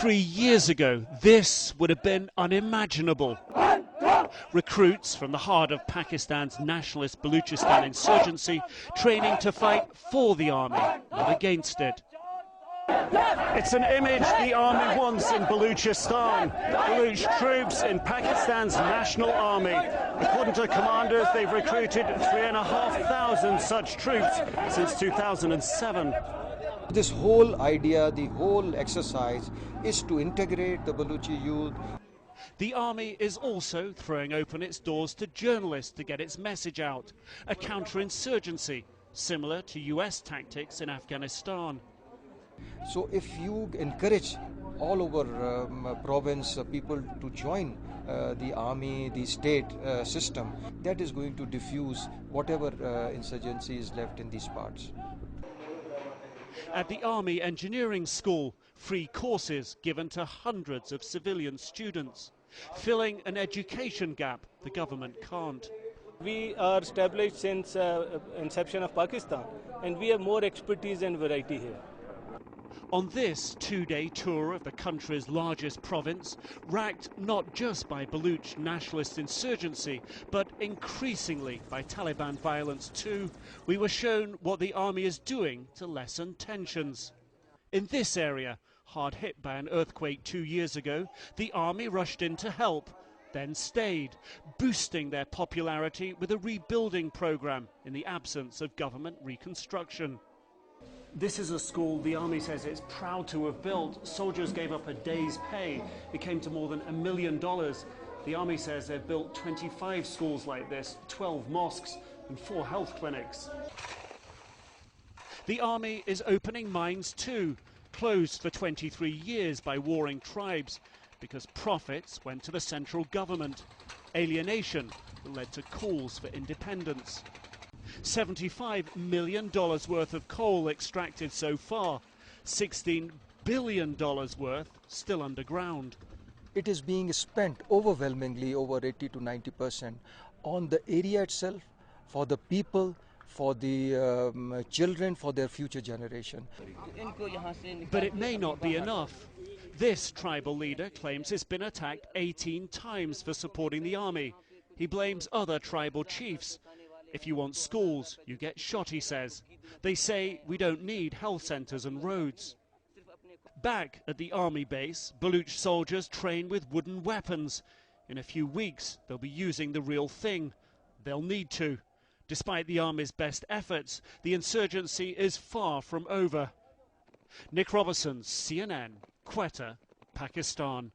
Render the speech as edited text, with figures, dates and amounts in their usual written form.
3 years ago, this would have been unimaginable. Recruits from the heart of Pakistan's nationalist Balochistan insurgency training to fight for the army, not against it. It's an image the army wants in Balochistan. Baloch troops in Pakistan's national army. According to commanders, they've recruited 3,500 such troops since 2007. This whole idea, the whole exercise is to integrate the Balochi youth. The army is also throwing open its doors to journalists to get its message out, a counterinsurgency similar to US tactics in Afghanistan. So if you encourage all over province people to join the army, the state system, that is going to diffuse whatever insurgency is left in these parts. At the Army Engineering School, free courses given to hundreds of civilian students, filling an education gap the government can't. We are established since inception of Pakistan, and we have more expertise and variety here. On this 2-day tour of the country's largest province, racked not just by Baloch nationalist insurgency, but increasingly by Taliban violence too, we were shown what the army is doing to lessen tensions. In this area, hard hit by an earthquake 2 years ago, the army rushed in to help, then stayed, boosting their popularity with a rebuilding program in the absence of government reconstruction. This is a school the army says it's proud to have built. Soldiers gave up a day's pay. It came to more than $1 million. The army says they've built 25 schools like this, 12 mosques and 4 health clinics. The army is opening mines too, closed for 23 years by warring tribes because profits went to the central government. Alienation led to calls for independence. $75 million worth of coal extracted so far, $16 billion worth still underground. It is being spent overwhelmingly, over 80 to 90%, on the area itself, for the people, for the children, for their future generation. But it may not be enough. This tribal leader claims he's been attacked 18 times for supporting the army. He blames other tribal chiefs. If you want schools, you get shot, he says. They say we don't need health centres and roads. Back at the army base, Baloch soldiers train with wooden weapons. In a few weeks, they'll be using the real thing. They'll need to. Despite the army's best efforts, the insurgency is far from over. Nick Robertson, CNN, Quetta, Pakistan.